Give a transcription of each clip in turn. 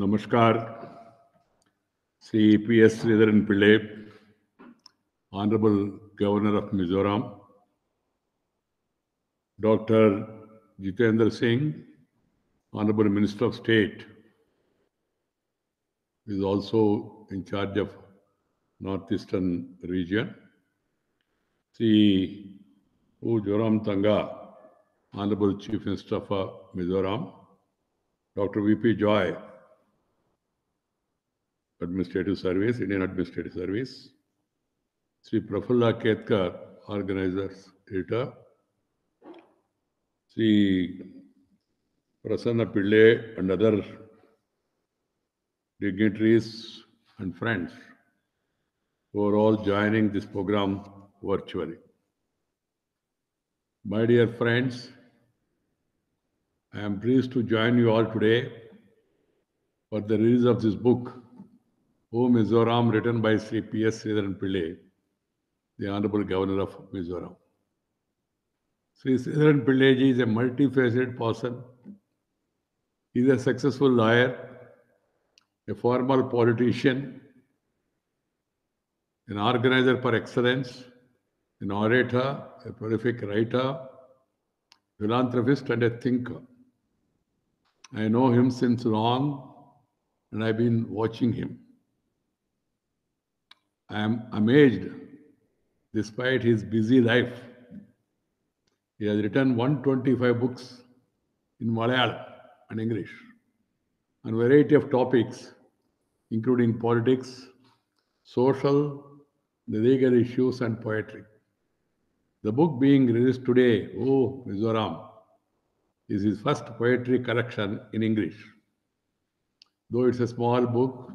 Namaskar, Sri P.S. Sridharan Pillai, Honorable Governor of Mizoram, Dr. Jitendra Singh, Honorable Minister of State, is also in charge of Northeastern region, Sri U. Joram Tanga, Honorable Chief Minister of Mizoram, Dr. V.P. Joy, Administrative Service, Indian Administrative Service, Sri Prafulla Ketkar, Organizers, Editor, Sri Prasanna Pillai and other dignitaries and friends who are all joining this program virtually. My dear friends, I am pleased to join you all today for the release of this book, O Mizoram, written by Sri P.S. Sridharan Pillai, the Honorable Governor of Mizoram. Sri Sridharan Pillai ji is a multifaceted person. He is a successful lawyer, a former politician, an organizer per excellence, an orator, a prolific writer, philanthropist, and a thinker. I know him since long, and I've been watching him. I am amazed, despite his busy life. He has written 125 books in Malayalam and English on a variety of topics, including politics, social, the legal issues, and poetry. The book being released today, O Mizoram, is his first poetry collection in English. Though it's a small book,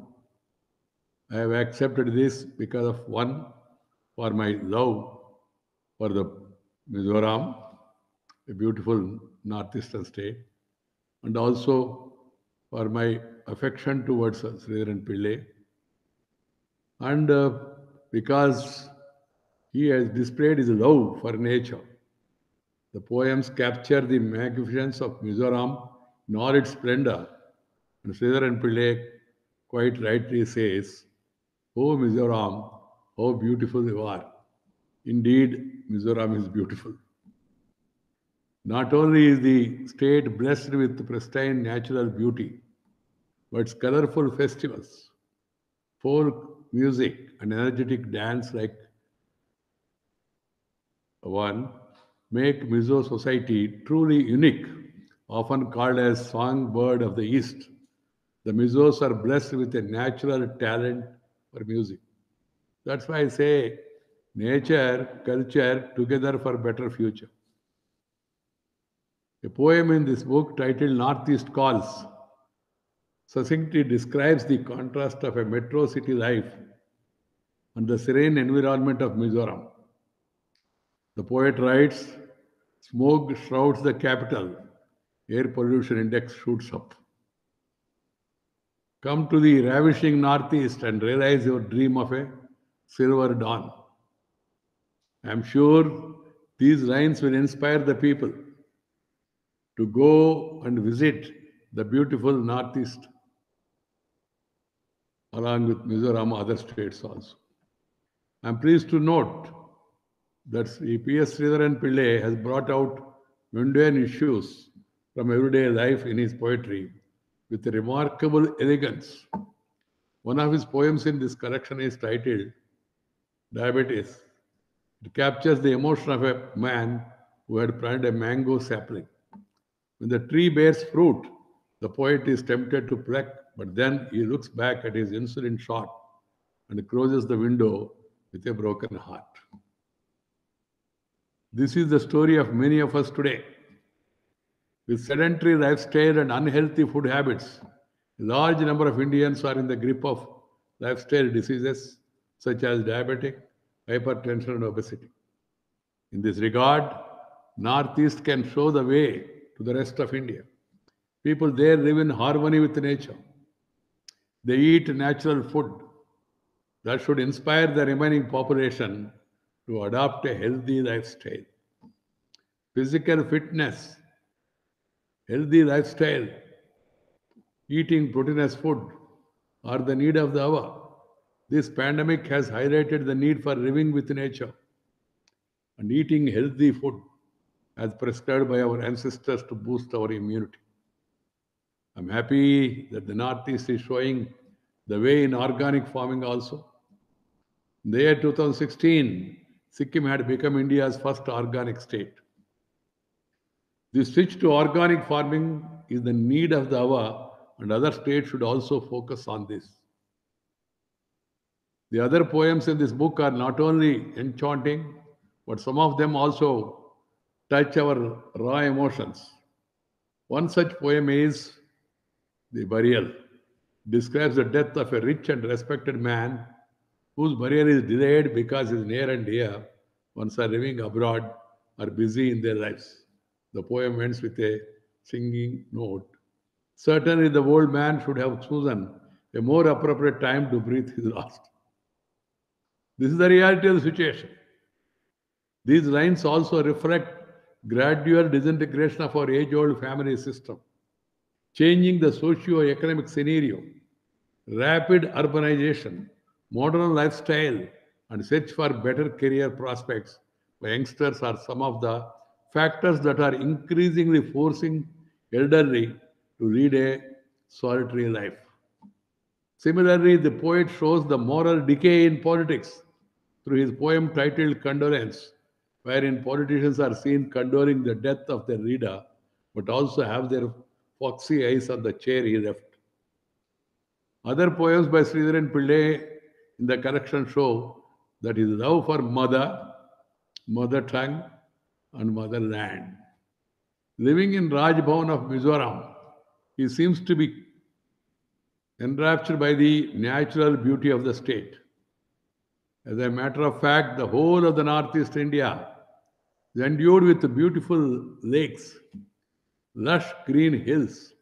I have accepted this because of one, for my love for the Mizoram, a beautiful northeastern state, and also for my affection towards Sridharan Pillai, and because he has displayed his love for nature. The poems capture the magnificence of Mizoram in all its splendor, and Sridharan Pillai quite rightly says, "Oh Mizoram, how beautiful you are." Indeed, Mizoram is beautiful. Not only is the state blessed with pristine natural beauty, but its colorful festivals, folk music, and energetic dance like one make Mizo society truly unique, often called as songbird of the East. The Mizos are blessed with a natural talent for music. That's why I say nature, culture together for better future. A poem in this book titled Northeast Calls succinctly describes the contrast of a metro city life and the serene environment of Mizoram. The poet writes, smoke shrouds the capital, air pollution index shoots up. Come to the ravishing Northeast and realize your dream of a silver dawn. I am sure these lines will inspire the people to go and visit the beautiful Northeast along with Mizoram, other states also. I am pleased to note that P.S. Sridharan Pillai has brought out mundane issues from everyday life in his poetry with a remarkable elegance. One of his poems in this collection is titled Diabetes. It captures the emotion of a man who had planted a mango sapling. When the tree bears fruit, the poet is tempted to pluck, but then he looks back at his insulin shot and closes the window with a broken heart. This is the story of many of us today. With sedentary lifestyle and unhealthy food habits, a large number of Indians are in the grip of lifestyle diseases such as diabetic, hypertension, and obesity. In this regard, Northeast can show the way to the rest of India. People there live in harmony with nature. They eat natural food that should inspire the remaining population to adopt a healthy lifestyle. Physical fitness, healthy lifestyle eating proteinous food are the need of the hour. This pandemic has highlighted the need for living with nature and eating healthy food as prescribed by our ancestors to boost our immunity. I'm happy that the Northeast is showing the way in organic farming also. In the year 2016, Sikkim had become India's first organic state. The switch to organic farming is the need of the hour, and other states should also focus on this. The other poems in this book are not only enchanting, but some of them also touch our raw emotions. One such poem is The Burial. It describes the death of a rich and respected man whose burial is delayed because his near and dear ones are living abroad or busy in their lives. The poem ends with a singing note. Certainly, the old man should have chosen a more appropriate time to breathe his last. This is the reality of the situation. These lines also reflect gradual disintegration of our age-old family system, changing the socio-economic scenario, rapid urbanization, modern lifestyle, and search for better career prospects for youngsters are some of the factors that are increasingly forcing elderly to lead a solitary life. Similarly, the poet shows the moral decay in politics through his poem titled Condolence, wherein politicians are seen condoling the death of their leader, but also have their foxy eyes on the chair he left. Other poems by Sridharan Pillai in the collection show that his love for mother, mother tongue, and motherland. Living in Rajbhavan of Mizoram, he seems to be enraptured by the natural beauty of the state. As a matter of fact, the whole of the Northeast India is endued with beautiful lakes, lush green hills,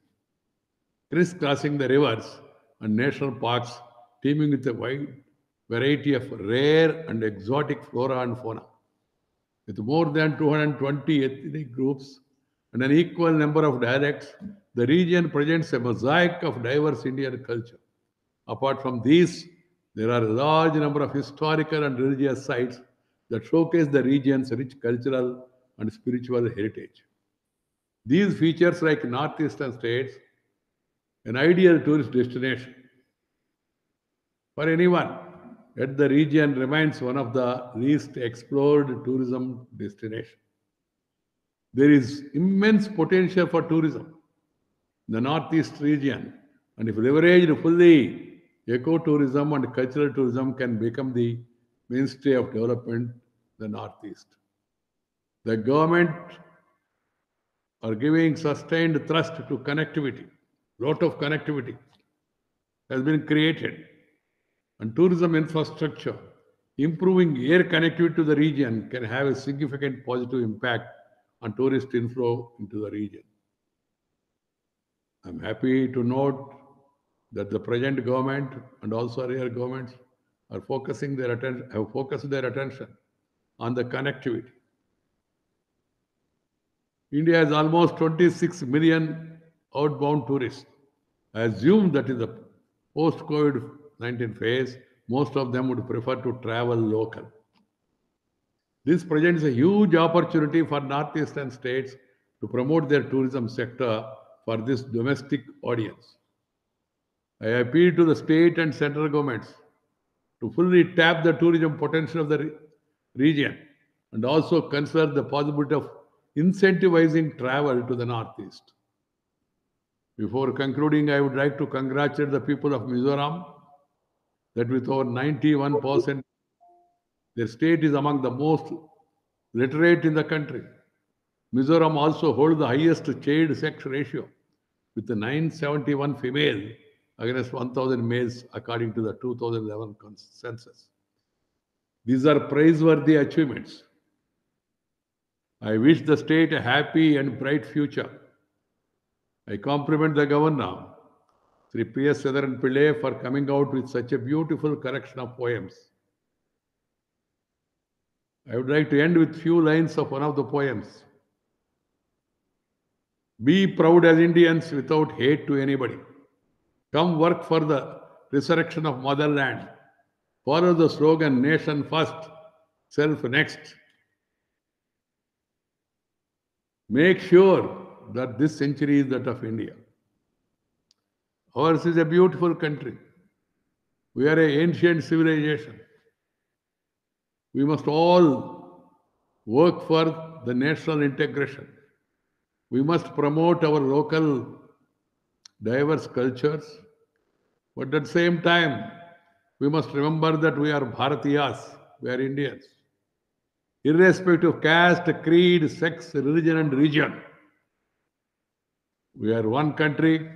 crisscrossing the rivers, and national parks teeming with a wide variety of rare and exotic flora and fauna. With more than 220 ethnic groups and an equal number of dialects, the region presents a mosaic of diverse Indian culture. Apart from these, there are a large number of historical and religious sites that showcase the region's rich cultural and spiritual heritage. These features, like northeastern states, an ideal tourist destination for anyone, yet the region remains one of the least explored tourism destinations. There is immense potential for tourism in the Northeast region, and if leveraged fully, ecotourism and cultural tourism can become the mainstay of development in the Northeast. The government are giving sustained thrust to connectivity. Lot of connectivity has been created, and tourism infrastructure, improving air connectivity to the region can have a significant positive impact on tourist inflow into the region. I'm happy to note that the present government and also earlier governments are have focused their attention on the connectivity. India has almost 26 million outbound tourists. I assume that in the post-COVID-19 phase, most of them would prefer to travel local. This presents a huge opportunity for northeastern states to promote their tourism sector for this domestic audience. I appeal to the state and central governments to fully tap the tourism potential of the region and also consider the possibility of incentivizing travel to the Northeast. Before concluding, I would like to congratulate the people of Mizoram that with over 91%, their state is among the most literate in the country. Mizoram also holds the highest child sex ratio with the 971 female against 1,000 males according to the 2011 census. These are praiseworthy achievements. I wish the state a happy and bright future. I compliment the governor, Sri P.S. Sridharan Pillai, for coming out with such a beautiful collection of poems. I would like to end with few lines of one of the poems. Be proud as Indians without hate to anybody. Come work for the resurrection of motherland. Follow the slogan, nation first, self next. Make sure that this century is that of India. Ours is a beautiful country. We are an ancient civilization. We must all work for the national integration. We must promote our local diverse cultures, but at the same time, we must remember that we are Bharatiyas, we are Indians. Irrespective of caste, creed, sex, religion, and region, we are one country,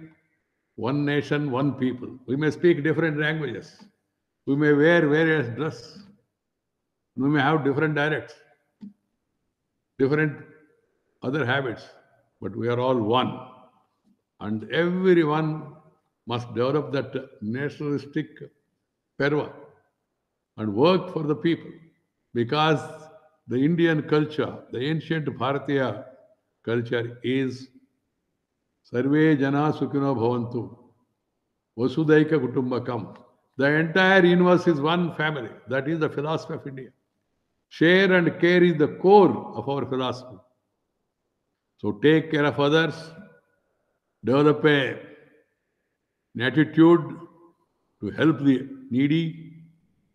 one nation, one people. We may speak different languages. We may wear various dress. We may have different dialects, different other habits, but we are all one. And everyone must develop that nationalistic fervor and work for the people, because the Indian culture, the ancient Bharatiya culture is Sarve Jana Sukhino Bhavantu, Vasudaika Kutumbakam. The entire universe is one family. That is the philosophy of India. Share and care is the core of our philosophy. So take care of others, develop an attitude to help the needy,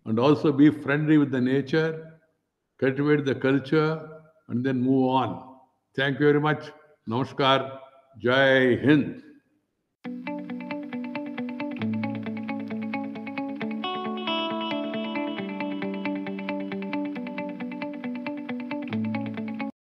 and also be friendly with the nature, cultivate the culture, and then move on. Thank you very much. Namaskar. Jai Hind.